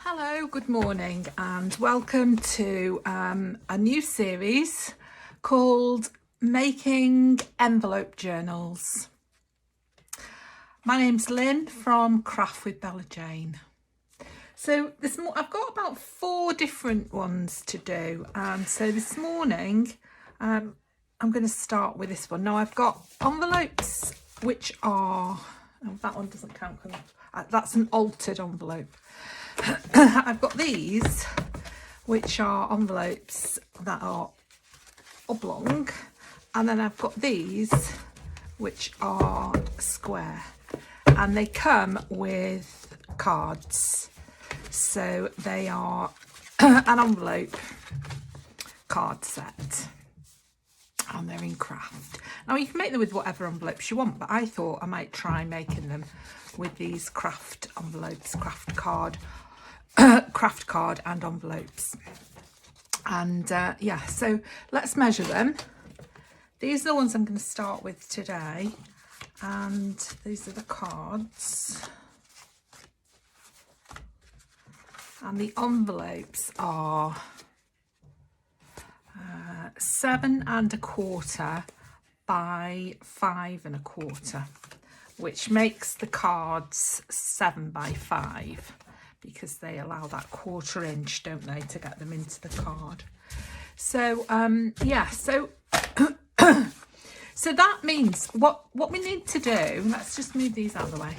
Hello, good morning and welcome to a new series called Making Envelope Journals. My name's Lynn from Craft with Bella Jane. So I've got about 4 different ones to do, and so this morning I'm going to start with this one. Now I've got envelopes which are, that one doesn't count, that's an altered envelope. I've got these, which are envelopes that are oblong, and then I've got these, which are square, and they come with cards. So they are an envelope card set, and they're in craft. Now you can make them with whatever envelopes you want, but I thought I might try making them with these craft envelopes, craft card and envelopes. And yeah, so let's measure them. These are the ones I'm going to start with today, and these are the cards, and the envelopes are 7 1/4 by 5 1/4, which makes the cards 7 by 5, because they allow that 1/4 inch, don't they, to get them into the card. So yeah, so so that means what we need to do, let's just move these out of the way.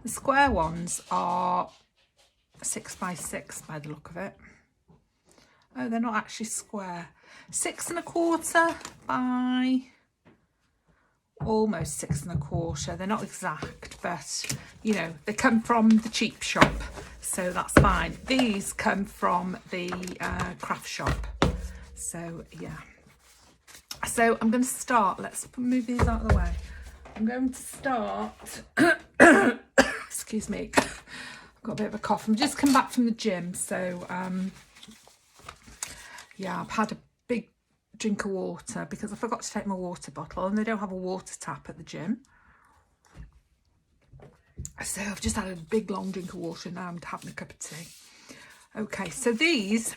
The square ones are 6 by 6 by the look of it. Oh, they're not actually square. 6 1/4 by almost 6 1/4. They're not exact, but you know, they come from the cheap shop, so that's fine. These come from the craft shop. So yeah, so I'm going to start, let's move these out of the way. I'm going to start excuse me, I've got a bit of a cough. I'm just come back from the gym, so yeah, I've had a big drink of water because I forgot to take my water bottle, and they don't have a water tap at the gym. So I've just had a big long drink of water, and now I'm having a cup of tea. Okay, so these,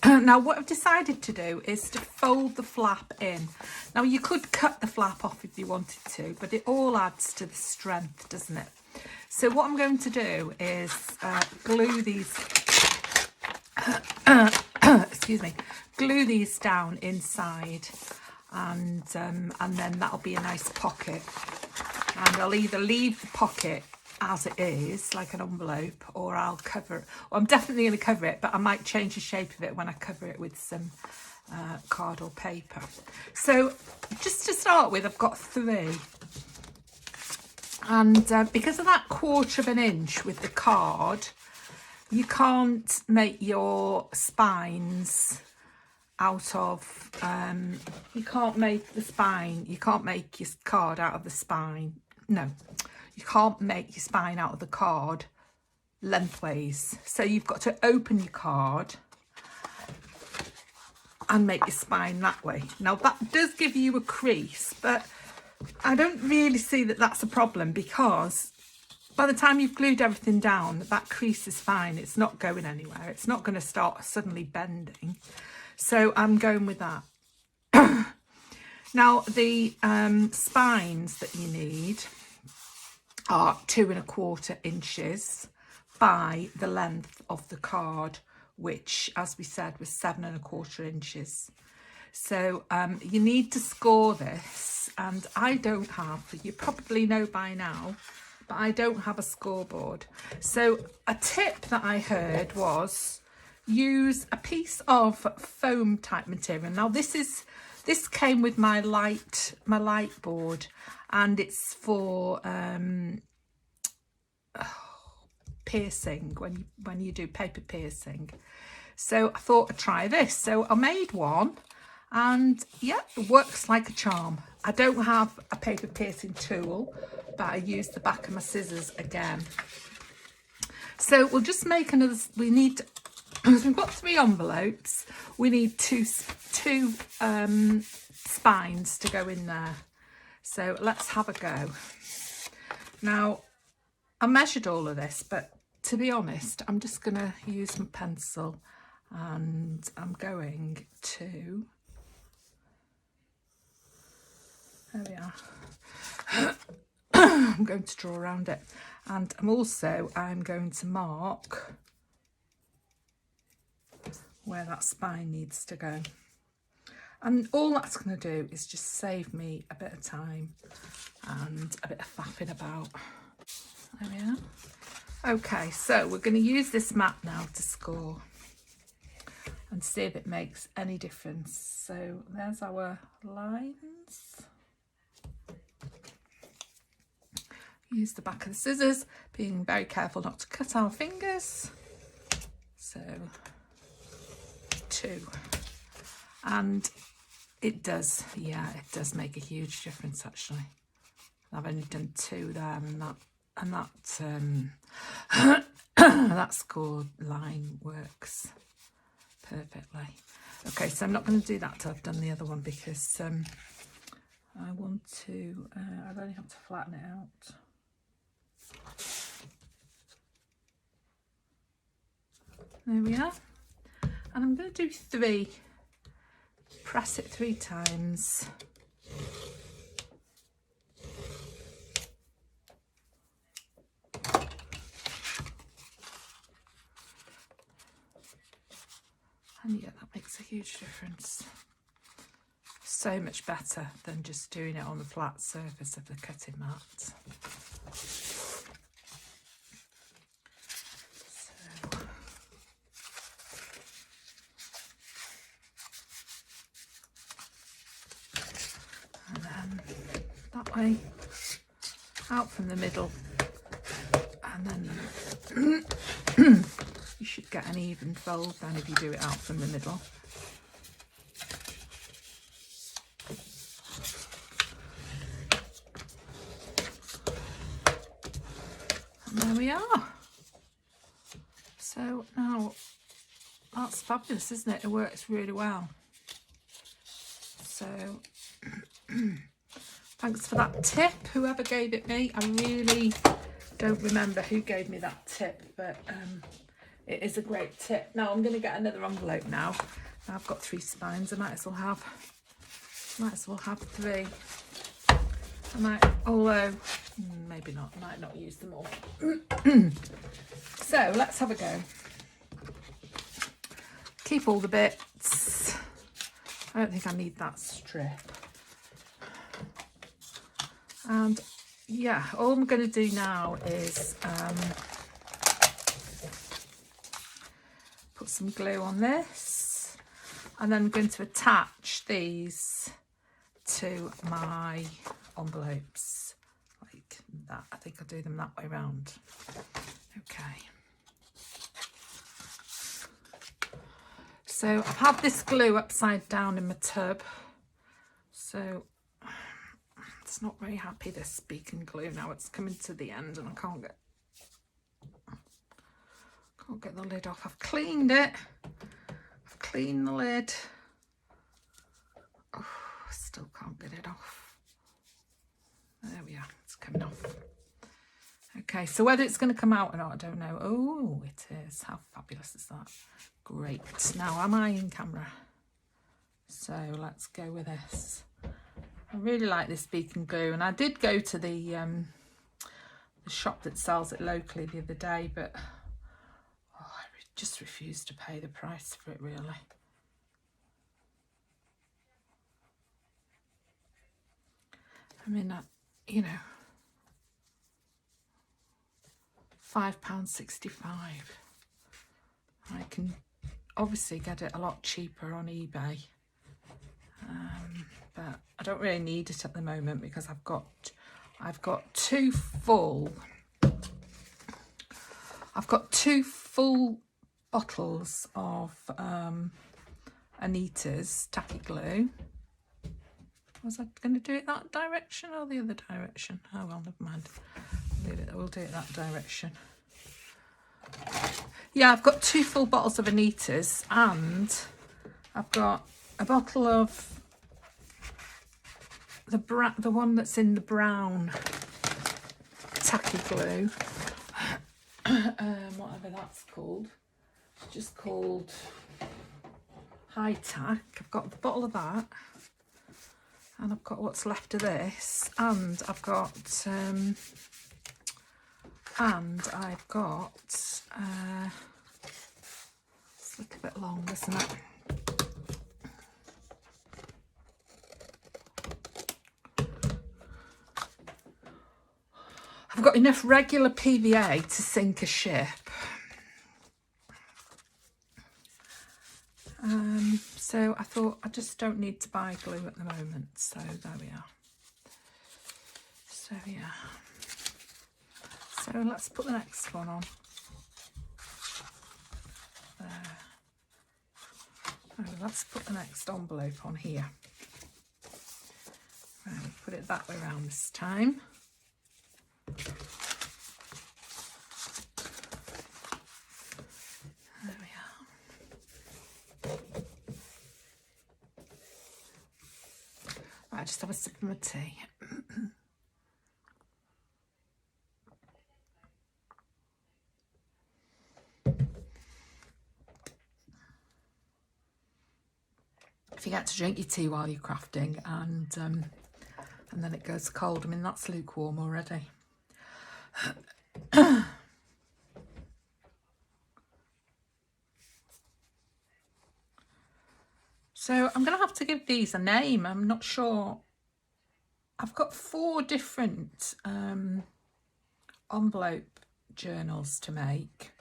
now what I've decided to do is to fold the flap in. Now you could cut the flap off if you wanted to, but it all adds to the strength, doesn't it? So what I'm going to do is glue these excuse me, glue these down inside, and then that'll be a nice pocket. And I'll either leave the pocket as it is, like an envelope, or I'll cover it. Well, I'm definitely going to cover it, but I might change the shape of it when I cover it with some card or paper. So just to start with, I've got 3. And because of that 1/4 inch with the card, you can't make your spines out of, you can't make the spine, you can't make your card out of the spine. No, you can't make your spine out of the card lengthways. So you've got to open your card and make your spine that way. Now that does give you a crease, but I don't really see that that's a problem, because by the time you've glued everything down, that crease is fine. It's not going anywhere. It's not going to start suddenly bending. So I'm going with that. Now the spines that you need are 2 1/4 inches by the length of the card, which, as we said, was 7 1/4 inches. So you need to score this, and I don't have, you probably know by now, but I don't have a scoreboard. So a tip that I heard was use a piece of foam type material. Now this came with my light board, and it's for piercing, when you do paper piercing. So I thought I'd try this. So I made one, and yeah, it works like a charm. I don't have a paper piercing tool, but I used the back of my scissors again. So we'll just make another, we need, we've got 3 envelopes, we need two spines to go in there. So let's have a go. Now I measured all of this, but to be honest, I'm just going to use my pencil and I'm going to, there we are, I'm going to draw around it, and I'm going to mark where that spine needs to go. And all that's going to do is just save me a bit of time and a bit of faffing about. There we are. Okay, so we're going to use this map now to score and see if it makes any difference. So there's our lines. Use the back of the scissors, being very careful not to cut our fingers. So 2. And it does, yeah, it does make a huge difference actually. I've only done 2 there, and that score line works perfectly. Okay, so I'm not going to do that till I've done the other one, because I want to, I only have to flatten it out. There we are. And I'm going to do 3. Press it 3 times. And yeah, that makes a huge difference. So much better than just doing it on the flat surface of the cutting mat. And then that way, out from the middle, and then you should get an even fold then if you do it out from the middle. And there we are. So now that's fabulous, isn't it? It works really well. So thanks for that tip, whoever gave it me. I really don't remember who gave me that tip, but it is a great tip. Now I'm going to get another envelope now. I've got 3 spines. I might as well have 3. I might, although maybe not. I might not use them all. So let's have a go. Keep all the bits. I don't think I need that strip. And yeah, all I'm going to do now is put some glue on this, and then I'm going to attach these to my envelopes like that. I think I'll do them that way round. Okay. So I've had this glue upside down in my tub, so it's not very happy, this beacon glue. Now it's coming to the end and I can't get the lid off. I've cleaned it. I've cleaned the lid. Oh, I still can't get it off. There we are. It's coming off. Okay, so whether it's going to come out or not, I don't know. Oh, it is. How fabulous is that? Great. Now, am I in camera? So let's go with this. I really like this beacon glue, and I did go to the shop that sells it locally the other day, but I just refused to pay the price for it, really. I mean, you know, £5.65. I can obviously get it a lot cheaper on eBay, but I don't really need it at the moment because I've got two full bottles of Anita's tacky glue. Was I going to do it that direction or the other direction? Oh well, never mind. We'll do it that direction. Yeah, I've got 2 full bottles of Anita's, and I've got a bottle of the one that's in the brown tacky glue, whatever that's called. It's just called High Tack. I've got the bottle of that, and I've got what's left of this, and I've got it's a little bit long, isn't it? I've got enough regular PVA to sink a ship. So I thought I just don't need to buy glue at the moment. So there we are. So yeah. So let's put the next one on. There. Oh, let's put the next envelope on here. Right, put it that way around this time. There we are. Right, just have a sip of my tea. Forget to drink your tea while you're crafting, and then it goes cold. I mean, that's lukewarm already. So I'm going to have to give these a name. I'm not sure. I've got 4 different envelope journals to make.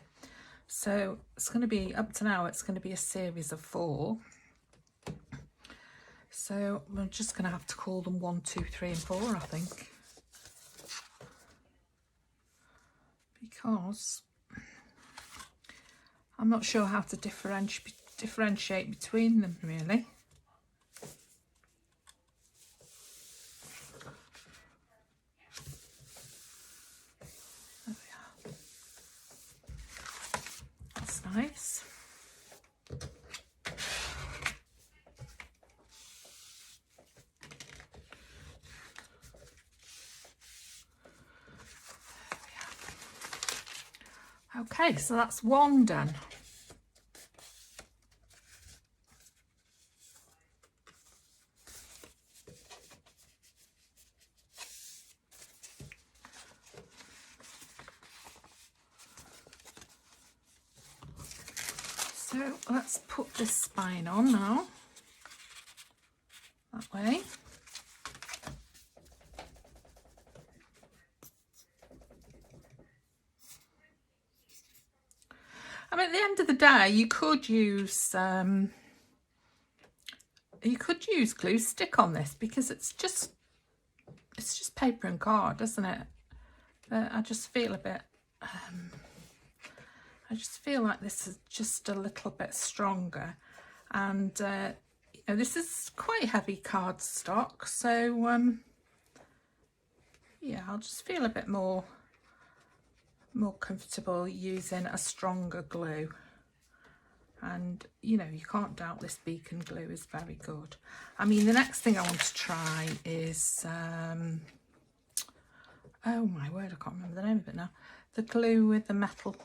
So it's going to be, up to now, it's going to be a series of 4. So we're just going to have to call them 1, 2, 3 and 4, I think. Because I'm not sure how to differentiate between them, really. There we are. That's nice. Okay, so that's 1 done. So let's put this spine on now, that way. I mean, at the end of the day, you could use glue stick on this, because it's just paper and card, isn't it? But I just feel a bit. I just feel like this is just a little bit stronger, and you know, this is quite heavy cardstock, so yeah, I'll just feel a bit more comfortable using a stronger glue. And you know, you can't doubt this beacon glue is very good. I mean, the next thing I want to try is oh my word, I can't remember the name of it now. The glue with the metal,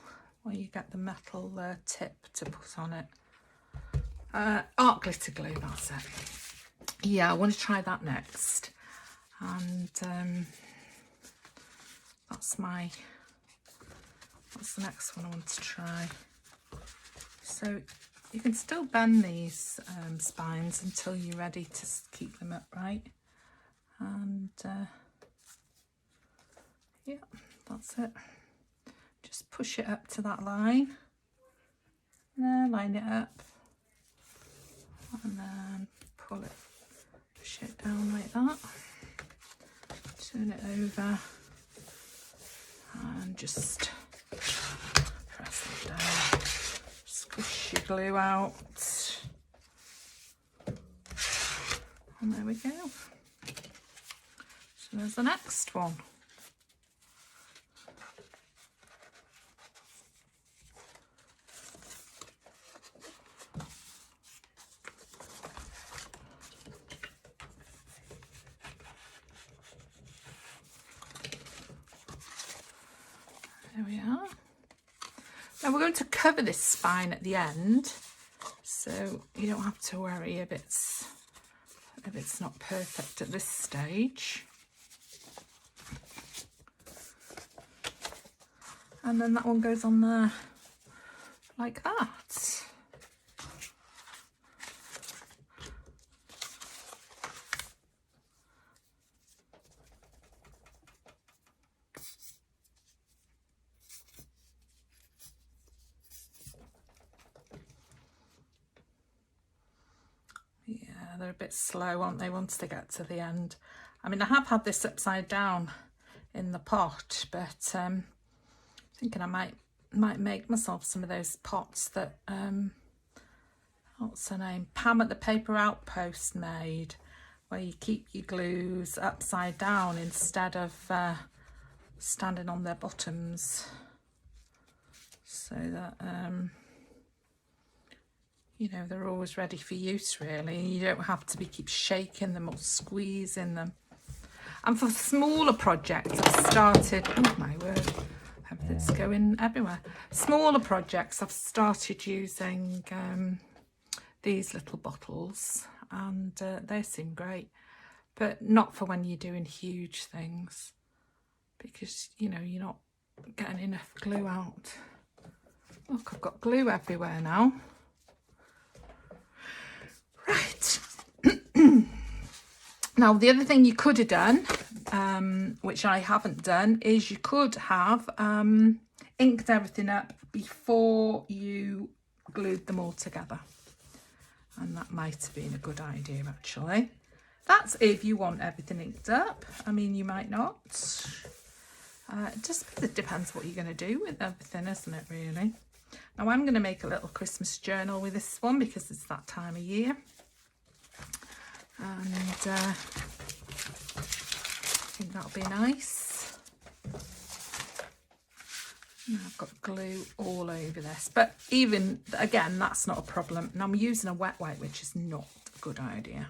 where you get the metal tip to put on it. Art glitter glue, that's it. Yeah, I want to try that next. And that's the next one I want to try. So you can still bend these spines until you're ready to keep them upright. And yeah, that's it. Just push it up to that line. There, line it up. And then push it down like that. Turn it over. And just press it down. Squish your glue out. And there we go. So there's the next one. There we are. Now we're going to cover this spine at the end, so you don't have to worry if it's not perfect at this stage. And then that one goes on there like that. Yeah, they're a bit slow, aren't they, once they get to the end. I mean, I have had this upside down in the pot, but thinking I might make myself some of those pots that what's her name, Pam at the Paper Outpost made, where you keep your glues upside down instead of standing on their bottoms, so that you know, they're always ready for use, really. You don't have to keep shaking them or squeezing them. And for smaller projects, I've started, oh my word, it's going everywhere. Smaller projects, I've started using these little bottles, and they seem great, but not for when you're doing huge things, because, you know, you're not getting enough glue out. Look, I've got glue everywhere now. Right. Now, the other thing you could have done, which I haven't done, is you could have inked everything up before you glued them all together. And that might have been a good idea, actually. That's if you want everything inked up. I mean, you might not. It depends what you're going to do with everything, isn't it, really? Now, I'm going to make a little Christmas journal with this one because it's that time of year. And I think that'll be nice. Now I've got glue all over this, but even again, that's not a problem. Now I'm using a wet wipe, which is not a good idea.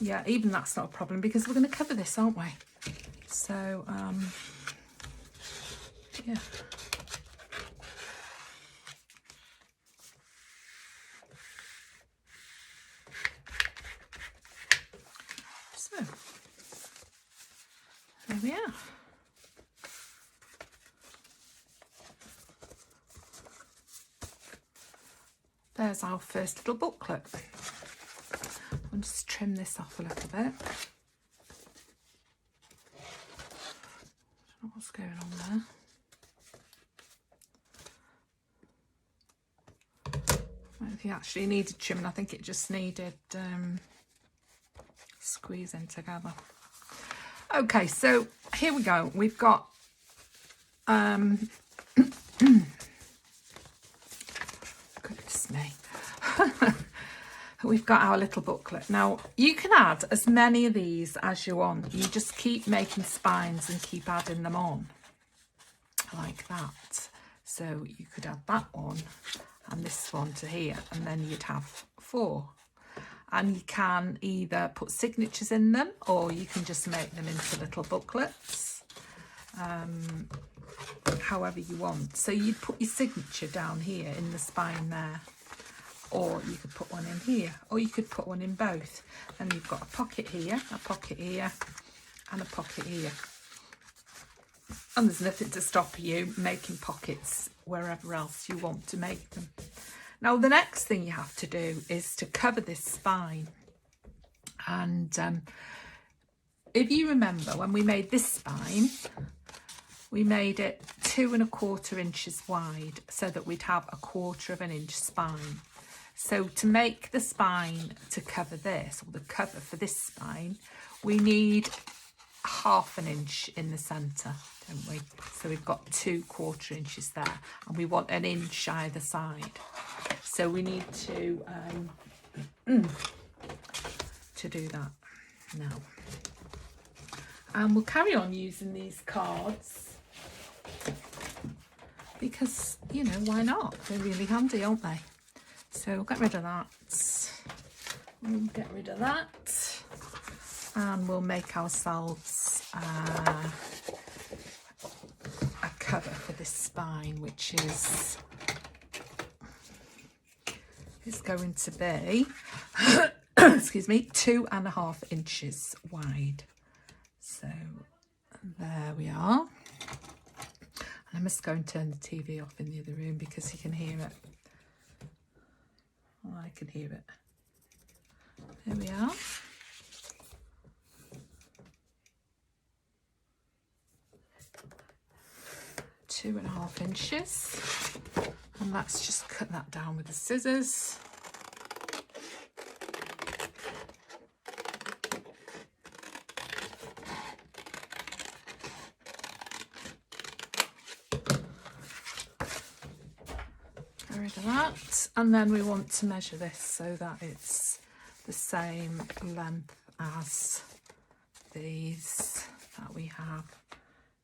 Yeah, even that's not a problem because we're going to cover this, aren't we? So yeah. So there we are. There's our first little booklet. I'll just trim this off a little bit. Don't know what's going on there. I don't think it actually needed trimming. I think it just needed squeezing together. Okay, so here we go. We've got goodness me. We've got our little booklet. Now, you can add as many of these as you want. You just keep making spines and keep adding them on like that. So you could add that one and this one to here, and then you'd have 4. And you can either put signatures in them, or you can just make them into little booklets, however you want. So you'd put your signature down here in the spine there, or you could put one in here, or you could put one in both. And you've got a pocket here, and a pocket here. And there's nothing to stop you making pockets wherever else you want to make them. Now, the next thing you have to do is to cover this spine. And if you remember, when we made this spine, we made it 2 1/4 inches wide so that we'd have a 1/4 inch spine. So to make the spine to cover this, or the cover for this spine, we need 1/2 inch in the centre, don't we? So we've got 2 1/4 inches there, and we want 1 inch either side. So we need to do that now. And we'll carry on using these cards because, you know, why not? They're really handy, aren't they? So we'll get rid of that. We'll get rid of that. And we'll make ourselves a cover for this spine, which is going to be excuse me, 2.5 inches wide. So there we are. And I must go and turn the TV off in the other room because you can hear it. Oh, I can hear it. There we are. Two and a half inches, and let's just cut that down with the scissors. Get rid of that, and then we want to measure this so that it's the same length as these that we have.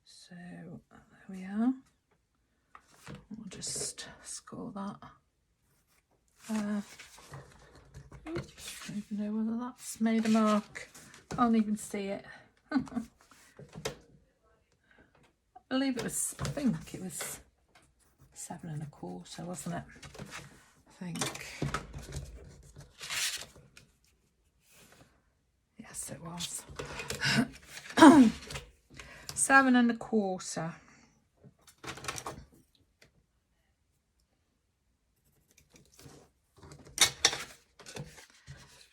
So there we are. We'll just score that. Oops, don't even know whether that's made a mark. Can't even see it. I believe it was, I think it was 7 1/4, wasn't it? I think. Yes, it was. 7 1/4.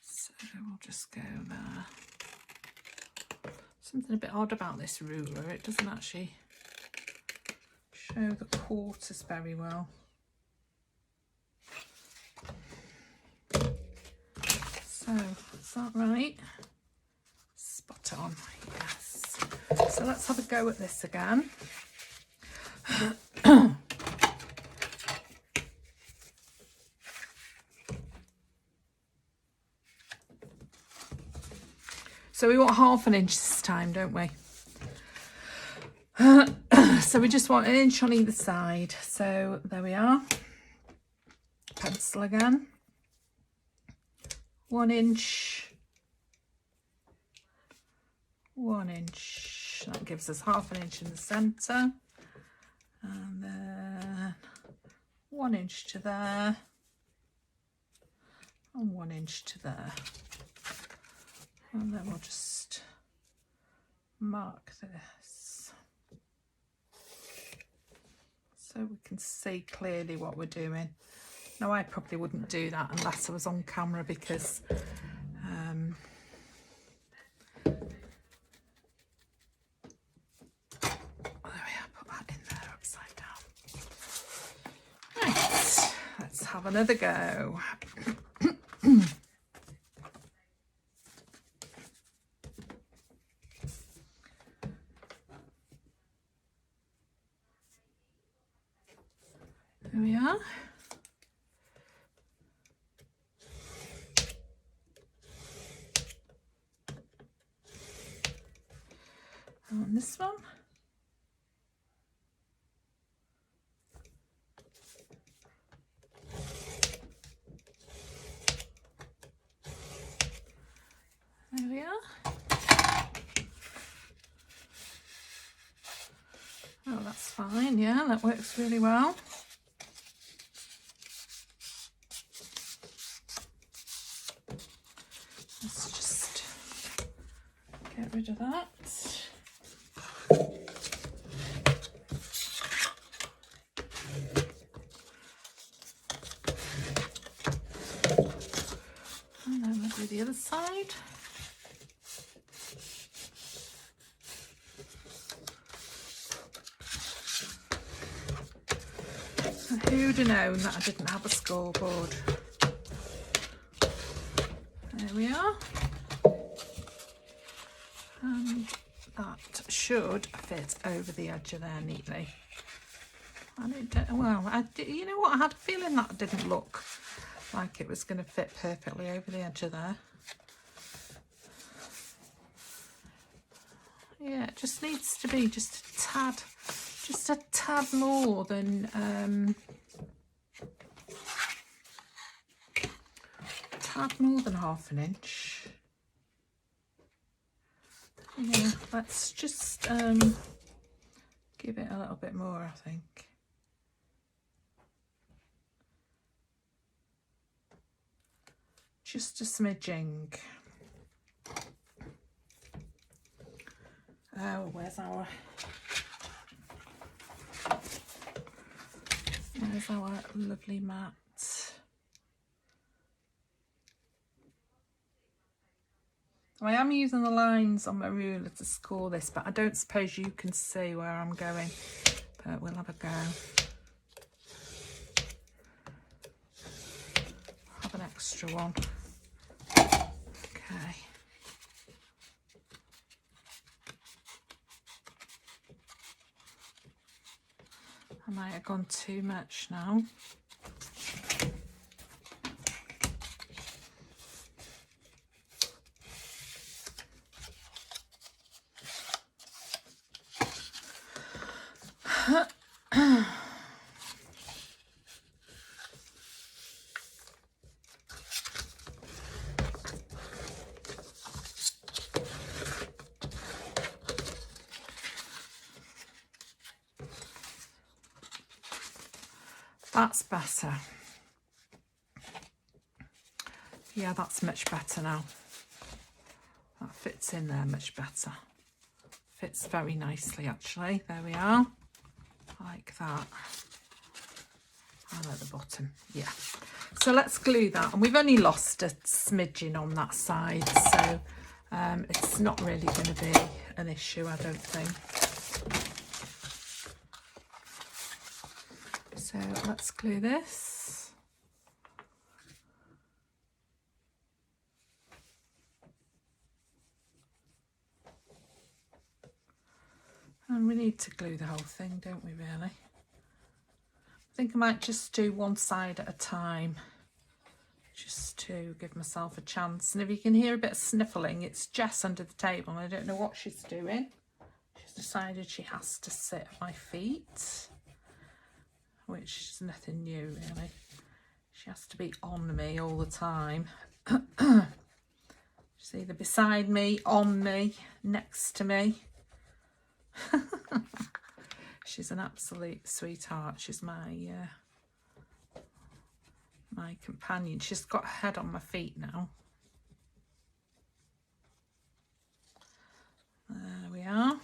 So we'll just go there. Something a bit odd about this ruler, it doesn't actually show the quarters very well. So, is that right? Spot on, yes. So let's have a go at this again. So we want 1/2 inch this time, don't we? So we just want 1 inch on either side. So there we are. Pencil again. 1 inch. 1 inch. That gives us 1/2 inch in the centre. And then 1 inch to there. And 1 inch to there. And then we'll just mark this so we can see clearly what we're doing. Now, I probably wouldn't do that unless I was on camera because there we are, put that in there upside down. Right, let's have another go. There we are. On this one. There we are. Oh, that's fine. Yeah, that works really well. Let's just get rid of that. And then we'll do the other side. Who'd have known that I didn't have a scoreboard? There we are. And that should fit over the edge of there neatly. And it, well, you know what? I had a feeling that didn't look like it was going to fit perfectly over the edge of there. Yeah, it just needs to be just a tad more than 1/2 inch. Yeah, let's just give give it a little bit more, I think. Just a smidging. Oh, where's our lovely mat? I am using the lines on my ruler to score this, but I don't suppose you can see where I'm going, but we'll have a go. Have an extra one. Okay. I might have gone too much now. That's better. Yeah, that's much better now. That fits in there much better. Fits very nicely, actually. There we are. Like that. And at the bottom. Yeah. So let's glue that. And we've only lost a smidgen on that side. So it's not really going to be an issue, I don't think. So let's glue this. And we need to glue the whole thing, don't we, really? I think I might just do one side at a time, just to give myself a chance. And if you can hear a bit of sniffling, it's Jess under the table. I don't know what she's doing. She's decided she has to sit at my feet, which is nothing new, really. She has to be on me all the time. She's either beside me, on me, next to me. She's an absolute sweetheart. She's my my companion. She's got her head on my feet now. There we are.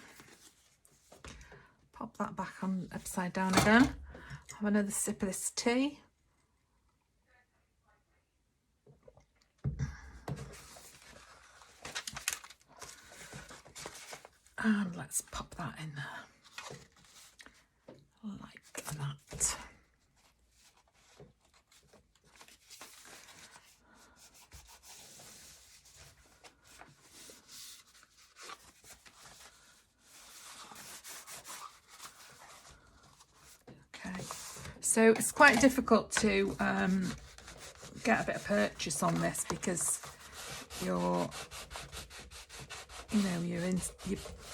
Pop that back on upside down again. Have another sip of this tea. And let's pop that in there. Like that. Okay, so it's quite difficult to get a bit of purchase on this because your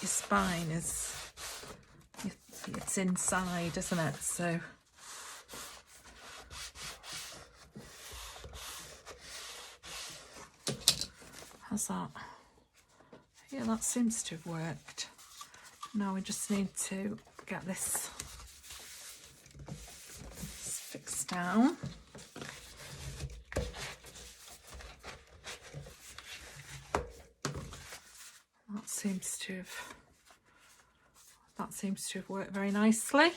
spine is, it's inside, isn't it? So how's that? Yeah, that seems to have worked. Now we just need to get this fixed down. That seems to have worked very nicely.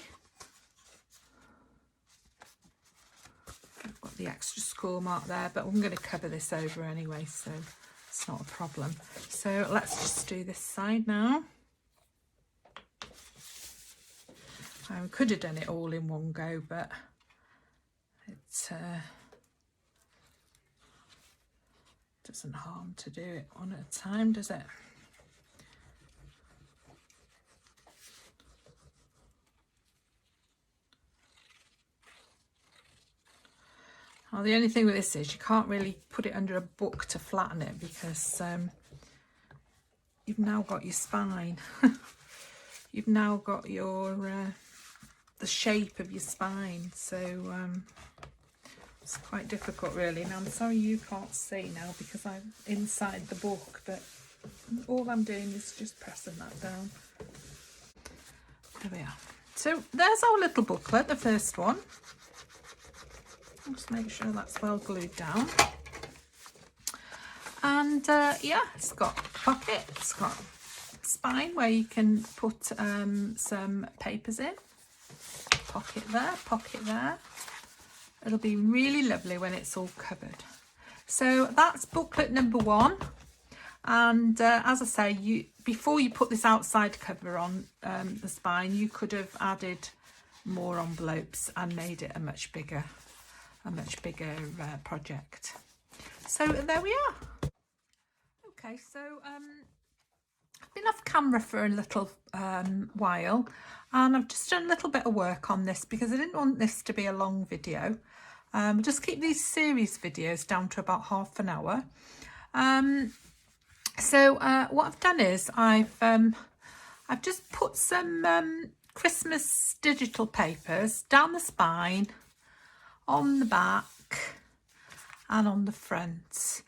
I've got the extra score mark there, but I'm going to cover this over anyway, so it's not a problem. So let's just do this side now. I could have done it all in one go, but it doesn't harm to do it one at a time, does it? Well, the only thing with this is you can't really put it under a book to flatten it because you've now got your spine. You've now got your the shape of your spine, so it's quite difficult really. Now I'm sorry you can't see now because I'm inside the book, but all I'm doing is just pressing that down. There we are. So there's our little booklet, the first one. Just make sure that's well glued down. And yeah, it's got a pocket, it's got a spine where you can put some papers in. Pocket there. It'll be really lovely when it's all covered. So that's booklet number 1. And as I say, before you put this outside cover on the spine, you could have added more envelopes and made it a much bigger project. So there we are. Okay, so I've been off camera for a little while, and I've just done a little bit of work on this because I didn't want this to be a long video. Just keep these series videos down to about half an hour. So what I've done is I've just put some Christmas digital papers down the spine, on the back and on the front,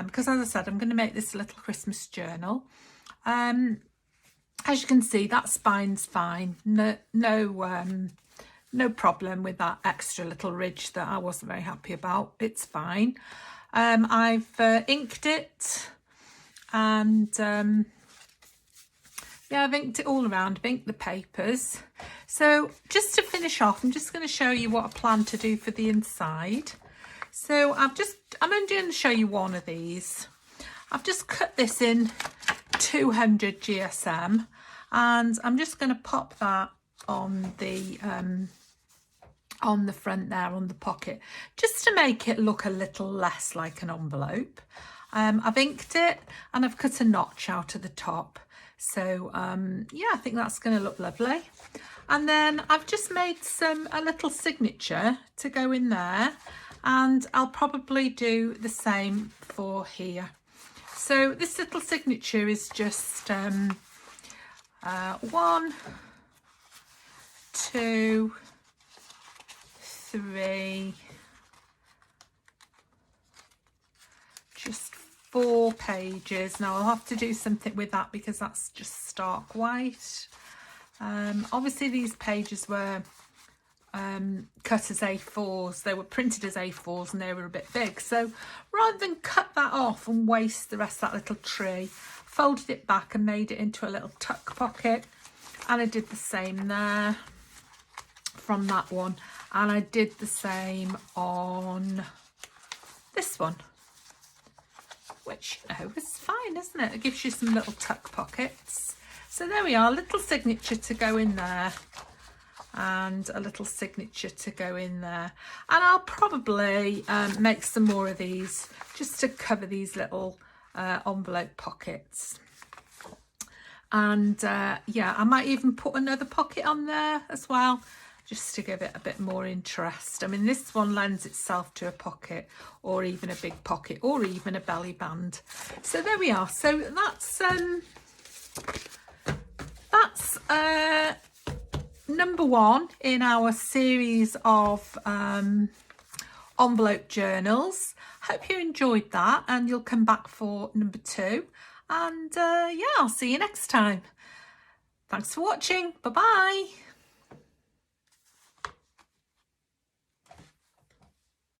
because as I said, I'm going to make this a little Christmas journal. As you can see, that spine's fine. No problem with that extra little ridge that I wasn't very happy about. It's fine. I've inked it, and yeah, I've inked it all around. I've inked the papers. So just to finish off, I'm just going to show you what I plan to do for the inside. So I'm only going to show you one of these. I've just cut this in 200 GSM, and I'm just going to pop that on the front there, on the pocket, just to make it look a little less like an envelope. I've inked it and I've cut a notch out of the top. So yeah, I think that's going to look lovely. And then I've just made a little signature to go in there, and I'll probably do the same for here. So this little signature is just 1, 2, 3, just 4 pages. Now I'll have to do something with that because that's just stark white. Obviously these pages were cut as A4s. They were printed as A4s and they were a bit big. So rather than cut that off and waste the rest of that little tree, folded it back and made it into a little tuck pocket. And I did the same there from that one. And I did the same on this one, which, you know, is fine, isn't it? It gives you some little tuck pockets. So there we are, a little signature to go in there, and a little signature to go in there. And I'll probably make some more of these just to cover these little envelope pockets. And yeah, I might even put another pocket on there as well, just to give it a bit more interest. I mean, this one lends itself to a pocket, or even a big pocket, or even a belly band. So there we are. So that's number 1 in our series of envelope journals. Hope you enjoyed that, and you'll come back for number 2. And yeah, I'll see you next time. Thanks for watching. Bye bye.